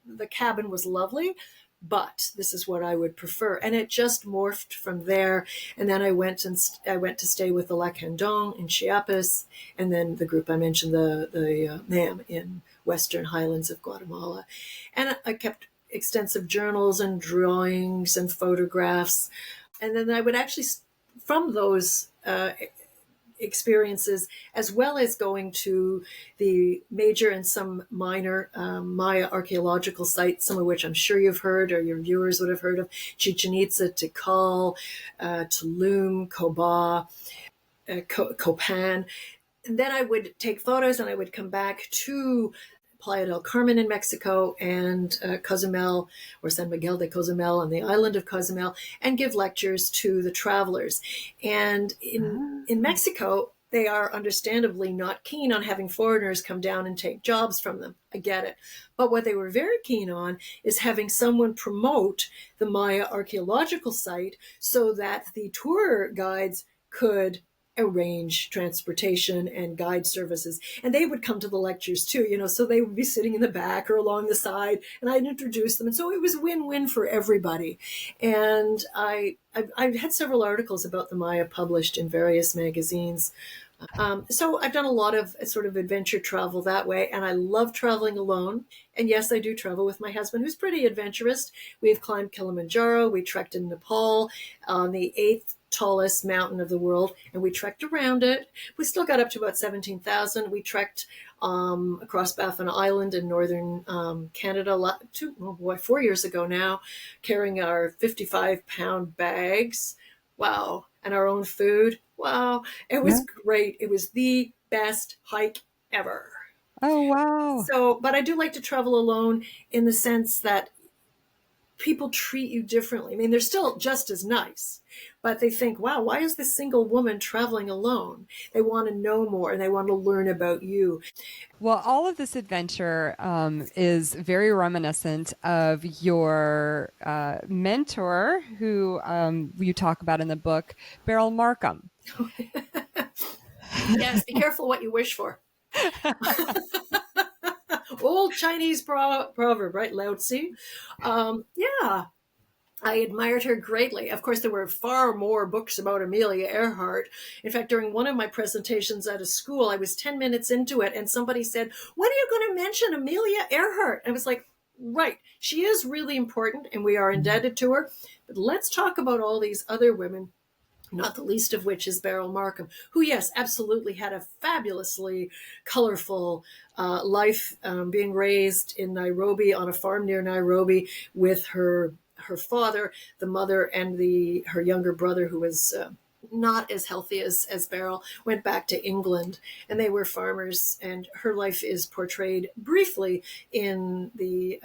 the cabin was lovely, but this is what I would prefer. And it just morphed from there. And then I went to stay with the La Candon in Chiapas, and then the group I mentioned, the NAM in western highlands of Guatemala. And I kept extensive journals and drawings and photographs. And then I would actually, from those experiences, as well as going to the major and some minor Maya archaeological sites, some of which I'm sure you've heard or your viewers would have heard of: Chichen Itza, Tikal, Tulum, Coba, Copan. And then I would take photos and I would come back to Playa del Carmen in Mexico and Cozumel, or San Miguel de Cozumel on the island of Cozumel, and give lectures to the travelers. And in Mexico, they are understandably not keen on having foreigners come down and take jobs from them. I get it. But what they were very keen on is having someone promote the Maya archaeological site so that the tour guides could arrange transportation and guide services. And they would come to the lectures too, so they would be sitting in the back or along the side, and I'd introduce them. And so it was win-win for everybody. And I had several articles about the Maya published in various magazines. So I've done a lot of sort of adventure travel that way, and I love traveling alone. And yes, I do travel with my husband, who's pretty adventurous. We've climbed Kilimanjaro. We trekked in Nepal on the 8th tallest mountain of the world, and we trekked around it. We still got up to about 17,000. We trekked across Baffin Island in northern Canada 4 years ago now, carrying our 55-pound bags. Wow. And our own food. Wow. It was great. It was the best hike ever. Oh, wow. So, but I do like to travel alone in the sense that people treat you differently. I mean, they're still just as nice, but they think, wow, why is this single woman traveling alone? They want to know more and they want to learn about you. Well, all of this adventure is very reminiscent of your mentor, who you talk about in the book, Beryl Markham. Yes, be careful what you wish for. Old Chinese proverb, right? Lao Tzu. Yeah, I admired her greatly. Of course, there were far more books about Amelia Earhart. In fact, during one of my presentations at a school, I was 10 minutes into it, and somebody said, "When are you going to mention Amelia Earhart?" I was like, right, she is really important, and we are indebted to her. But let's talk about all these other women, not the least of which is Beryl Markham, who, yes, absolutely had a fabulously colorful life, being raised in Nairobi, on a farm near Nairobi, with her father, the mother, and her younger brother, who was not as healthy as Beryl, went back to England, and they were farmers. And her life is portrayed briefly in the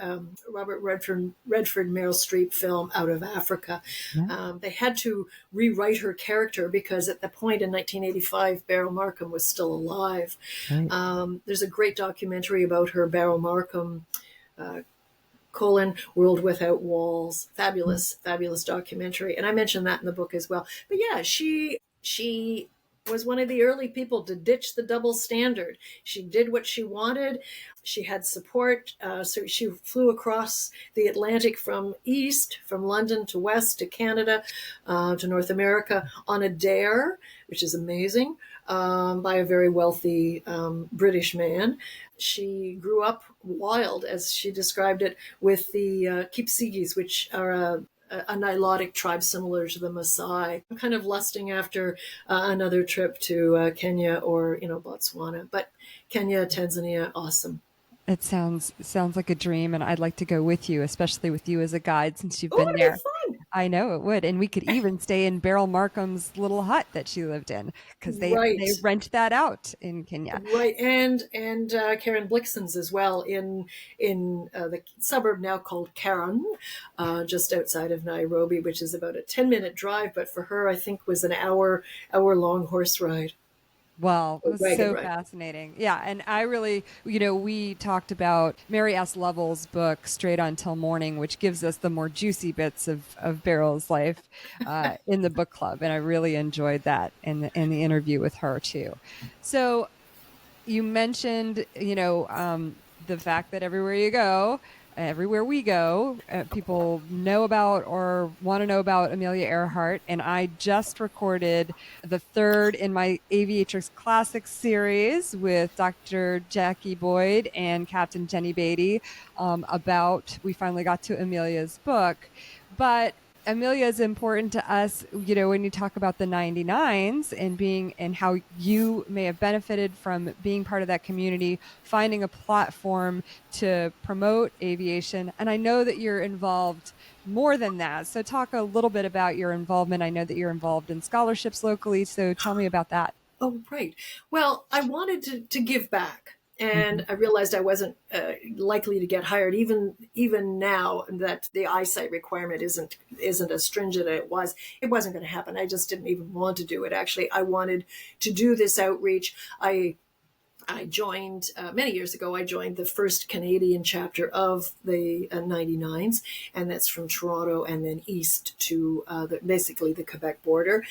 Robert Redford Meryl Streep film Out of Africa. Yeah. They had to rewrite her character because at the point in 1985, Beryl Markham was still alive. Right. There's a great documentary about her, Beryl Markham, World Without Walls. Fabulous documentary. And I mentioned that in the book as well. But yeah, she was one of the early people to ditch the double standard. She did what she wanted. She had support. So she flew across the Atlantic from London to west, to Canada, to North America on a dare, which is amazing, by a very wealthy British man. She grew up wild, as she described it, with the Kipsigis, which are a Nilotic tribe similar to the Maasai. I'm kind of lusting after another trip to Kenya or Botswana, but Kenya, Tanzania, awesome. It sounds like a dream, and I'd like to go with you, especially with you as a guide, since you've been there. It'd be fun. I know it would, and we could even stay in Beryl Markham's little hut that she lived in, because they rent that out in Kenya. Right, and Karen Blixen's as well in the suburb now called Karen, just outside of Nairobi, which is about a 10-minute drive, but for her, I think, was an hour-long horse ride. Well, it was so fascinating. Yeah. And I really, we talked about Mary S. Lovell's book, Straight On Till Morning, which gives us the more juicy bits of Beryl's life in the book club. And I really enjoyed that in the interview with her, too. So you mentioned, the fact that everywhere you go, everywhere we go, people know about or want to know about Amelia Earhart. And I just recorded the third in my Aviatrix Classics series with Dr. Jackie Boyd and Captain Jenny Beatty we finally got to Amelia's book. But Amelia is important to us, when you talk about the 99s and how you may have benefited from being part of that community, finding a platform to promote aviation. And I know that you're involved more than that. So talk a little bit about your involvement. I know that you're involved in scholarships locally. So tell me about that. Oh, right. Well, I wanted to give back. And Mm-hmm. I realized I wasn't likely to get hired, even now that the eyesight requirement isn't as stringent as it was. It wasn't going to happen. I just didn't even want to do it. Actually, I wanted to do this outreach. I joined many years ago. I joined the first Canadian chapter of the 99s, and that's from Toronto and then east to basically the Quebec border.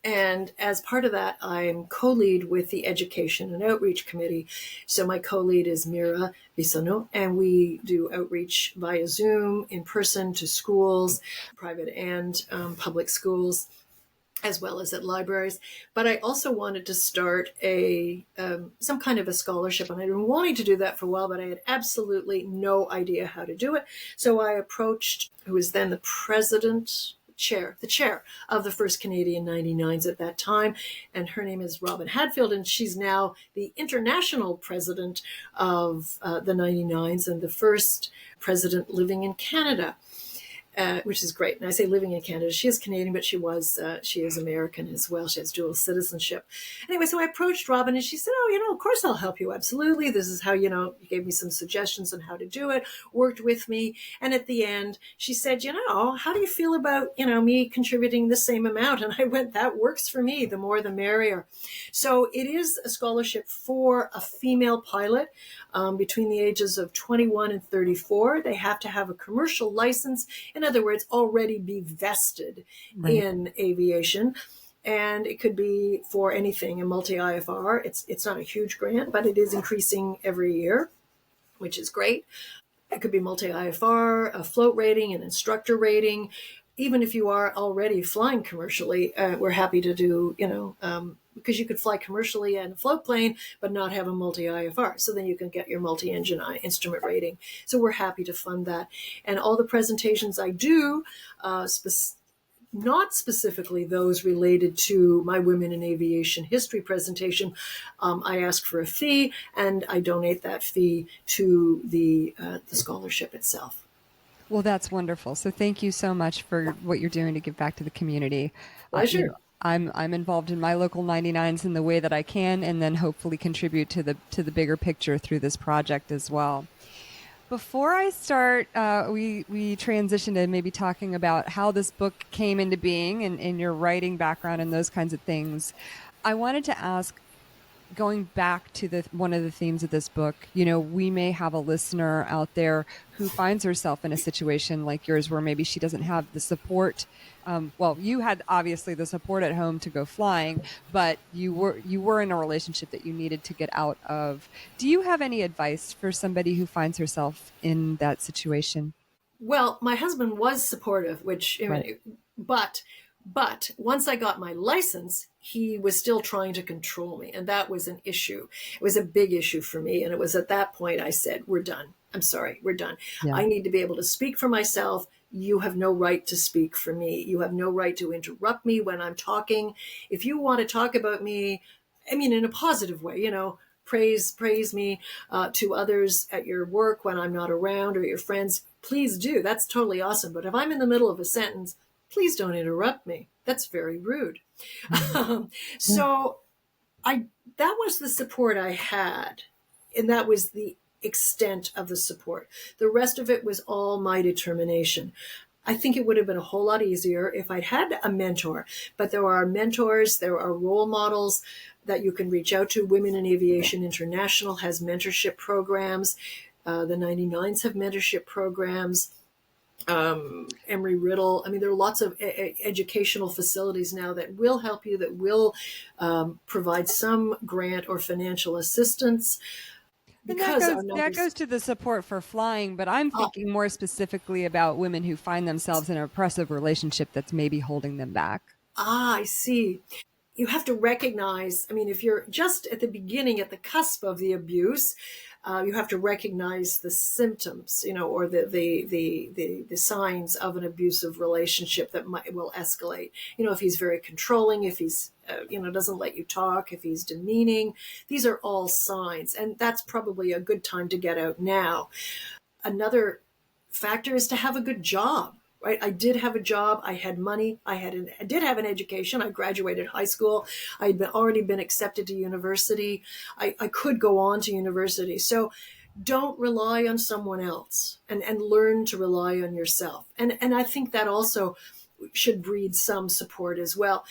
And as part of that, I'm co-lead with the Education and Outreach Committee. So my co-lead is Mira Bisonneau, and we do outreach via Zoom, in person to schools, private and public schools, as well as at libraries. But I also wanted to start some kind of a scholarship, and I'd been wanting to do that for a while, but I had absolutely no idea how to do it. So I approached who was then the chair of the first Canadian 99s at that time, and her name is Robin Hadfield, and she's now the international president of the 99s and the first president living in Canada. Which is great. And I say living in Canada. She is Canadian, but she is American as well. She has dual citizenship. Anyway, so I approached Robin and she said, "Oh, of course I'll help you. Absolutely. This is how, you gave me some suggestions on how to do it, worked with me. And at the end, she said, how do you feel about, me contributing the same amount?" And I went, "That works for me. The more, the merrier." So it is a scholarship for a female pilot between the ages of 21 and 34. They have to have a commercial license. In other words, already be vested Right. in aviation. And it could be for anything, a multi-IFR. It's not a huge grant, but it is increasing every year, which is great. It could be multi-IFR, a float rating, an instructor rating. Even if you are already flying commercially, we're happy to do, because you could fly commercially in a float plane, but not have a multi-IFR. So then you can get your multi-engine instrument rating. So we're happy to fund that. And all the presentations I do, not specifically those related to my Women in Aviation history presentation, I ask for a fee, and I donate that fee to the scholarship itself. Well, that's wonderful. So thank you so much for what you're doing to give back to the community. Pleasure. I'm involved in my local 99s in the way that I can, and then hopefully contribute to the bigger picture through this project as well. Before I start, we transition to maybe talking about how this book came into being and your writing background and those kinds of things. I wanted to ask, going back to one of the themes of this book, we may have a listener out there who finds herself in a situation like yours where maybe she doesn't have the support. Well, you had obviously the support at home to go flying, but you were in a relationship that you needed to get out of. Do you have any advice for somebody who finds herself in that situation? Well, my husband was supportive, Right. but once I got my license, he was still trying to control me, and that was an issue. It was a big issue for me, and it was at that point I said, "We're done. I'm sorry, we're done. Yeah. I need to be able to speak for myself. You have no right to speak for me. You have no right to interrupt me when I'm talking. If you want to talk about me, in a positive way, praise me to others at your work when I'm not around, or your friends, please do. That's totally awesome. But if I'm in the middle of a sentence, please don't interrupt me. That's very rude." Mhm. So that was the support I had, and that was the extent of the support. The rest of it was all my determination. I think it would have been a whole lot easier if I'd had a mentor, but there are mentors, there are role models that you can reach out to. Women in Aviation International has mentorship programs. The 99s have mentorship programs. Embry-Riddle. There are lots of educational facilities now that will help you, that will provide some grant or financial assistance. And because our that numbers. goes to the support for flying, but I'm Ah, thinking more specifically about women who find themselves in an oppressive relationship that's maybe holding them back. I see. You have to recognize, I mean, if you're just at the beginning, at the cusp of the abuse, you have to recognize the symptoms, or the signs of an abusive relationship that will escalate. If he's very controlling, if he's doesn't let you talk, if he's demeaning, these are all signs, and that's probably a good time to get out now. Another factor is to have a good job. Right? I did have a job. I had money. I did have an education. I graduated high school. Already been accepted to university. I could go on to university. So don't rely on someone else, and learn to rely on yourself. And I think that also should breed some support as well.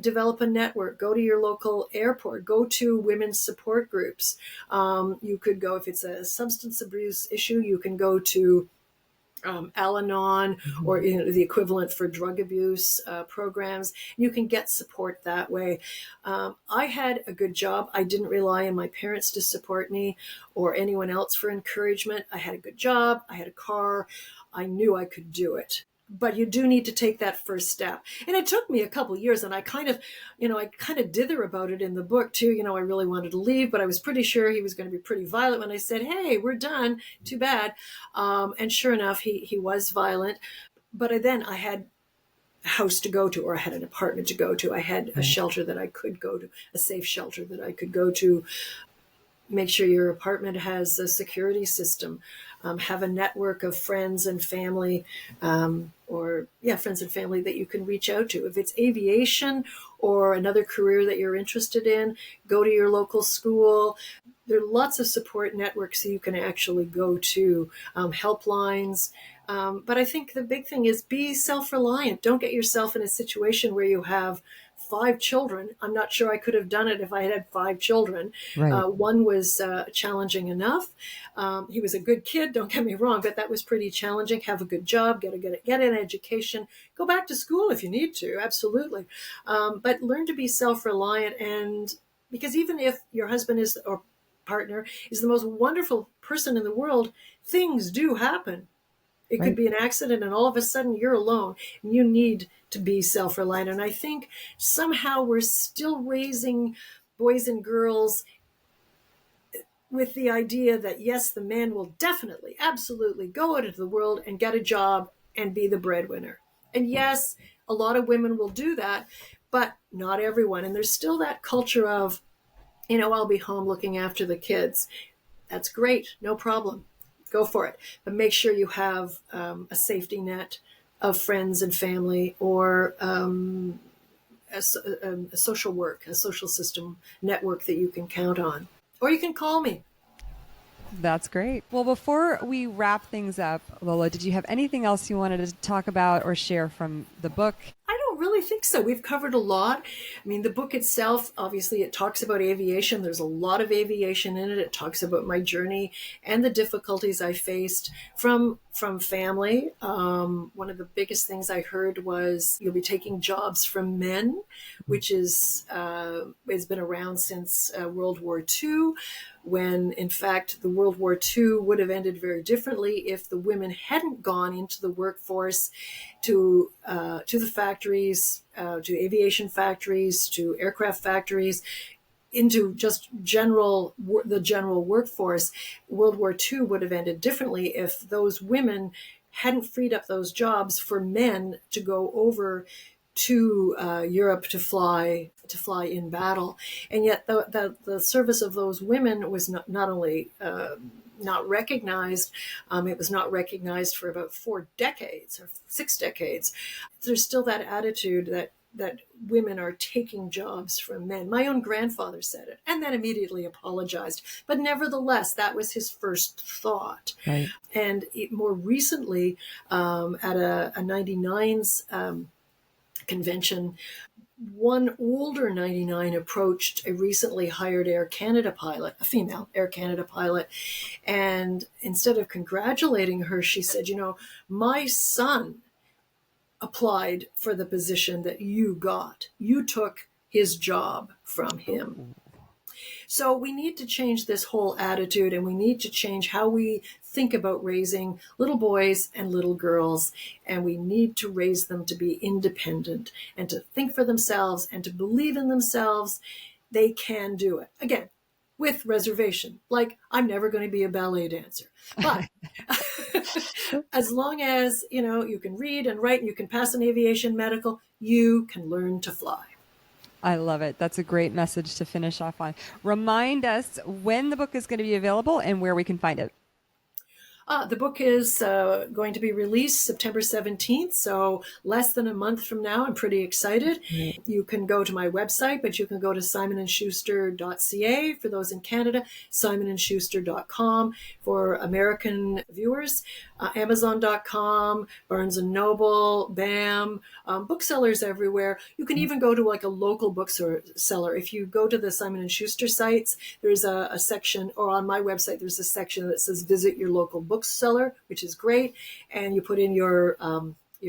Develop a network. Go to your local airport. Go to women's support groups. You could go, if it's a substance abuse issue, you can go to Al-Anon, or the equivalent for drug abuse programs. You can get support that way. I had a good job. I didn't rely on my parents to support me or anyone else for encouragement. I had a good job. I had a car. I knew I could do it. But you do need to take that first step. And it took me a couple of years, and I kind of dither about it in the book too. I really wanted to leave, but I was pretty sure he was going to be pretty violent when I said, "Hey, we're done. Too bad." And sure enough, he was violent. But then I had a house to go to, or I had an apartment to go to. I had a shelter that I could go to, a safe shelter that I could go to. Make sure your apartment has a security system. Have a network of friends and family, friends and family that you can reach out to. If it's aviation or another career that you're interested in, go to your local school. There are lots of support networks that you can actually go to, helplines. But I think the big thing is be self-reliant. Don't get yourself in a situation where you have 5 children. I'm not sure I could have done it if I had 5 children. Right. One was challenging enough. He was a good kid, don't get me wrong, but that was pretty challenging. Have a good job, get an education, go back to school if you need to, absolutely. But learn to be self-reliant, and because even if your husband is, or partner is, the most wonderful person in the world, things do happen. It could Right. be an accident, and all of a sudden you're alone, and you need to be self-reliant. And I think somehow we're still raising boys and girls with the idea that, yes, the man will definitely, absolutely go out into the world and get a job and be the breadwinner. And yes, a lot of women will do that, but not everyone. And there's still that culture of, I'll be home looking after the kids. That's great, no problem. Go for it. But make sure you have a safety net of friends and family, or a social work, a social system network that you can count on. Or you can call me. That's great. Well, before we wrap things up, Lola, did you have anything else you wanted to talk about or share from the book? I don't really think so. We've covered a lot. I mean, the book itself, obviously, it talks about aviation. There's a lot of aviation in it. It talks about my journey and the difficulties I faced from family. One of the biggest things I heard was, you'll be taking jobs from men, which has been around since World War II, when in fact the World War II would have ended very differently if the women hadn't gone into the workforce, to the factories, to aviation factories, to aircraft factories, into just the general workforce. World War II would have ended differently if those women hadn't freed up those jobs for men to go over to Europe to fly in battle. And yet the service of those women was not only not recognized, it was not recognized for about 4 decades or 6 decades. There's still that attitude that women are taking jobs from men. My own grandfather said it, and then immediately apologized. But nevertheless, that was his first thought. Right. And more recently, at a 99's convention, one older 99 approached a recently hired Air Canada pilot, a female Air Canada pilot, and instead of congratulating her, she said, my son applied for the position that you got. You took his job from him. Ooh. So we need to change this whole attitude, and we need to change how we think about raising little boys and little girls. And we need to raise them to be independent and to think for themselves and to believe in themselves. They can do it. Again, with reservation. Like, I'm never going to be a ballet dancer. But as long as, you can read and write and you can pass an aviation medical, you can learn to fly. I love it. That's a great message to finish off on. Remind us when the book is going to be available and where we can find it. The book is going to be released September 17th, so less than a month from now. I'm pretty excited. You can go to my website, but you can go to simonandschuster.ca for those in Canada, simonandschuster.com for American viewers, amazon.com, Barnes & Noble, BAM, booksellers everywhere. You can even go to like a local bookseller. If you go to the Simon & Schuster sites, there's a section, or on my website, there's a section that says visit your local bookseller, which is great. And you put in your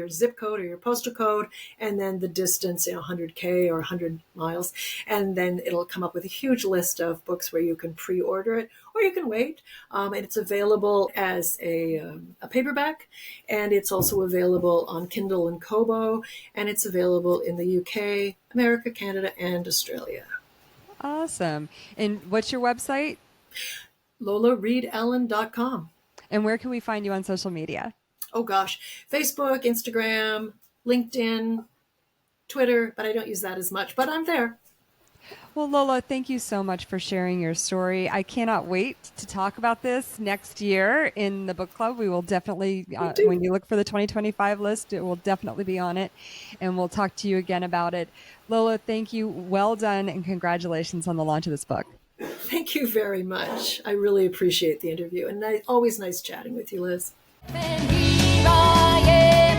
zip code or your postal code, and then the distance, 100K or 100 miles. And then it'll come up with a huge list of books where you can pre-order it, or you can wait. And it's available as a paperback, and it's also available on Kindle and Kobo, and it's available in the UK, America, Canada, and Australia. Awesome. And what's your website? LolaReidAllin.com. And where can we find you on social media? Oh gosh, Facebook, Instagram, LinkedIn, Twitter, but I don't use that as much, but I'm there. Well, Lola, thank you so much for sharing your story. I cannot wait to talk about this next year in the book club. We will definitely, when you look for the 2025 list, it will definitely be on it, and we'll talk to you again about it. Lola, thank you. Well done, and congratulations on the launch of this book. Thank you very much. I really appreciate the interview, and always nice chatting with you, Liz. And here I am.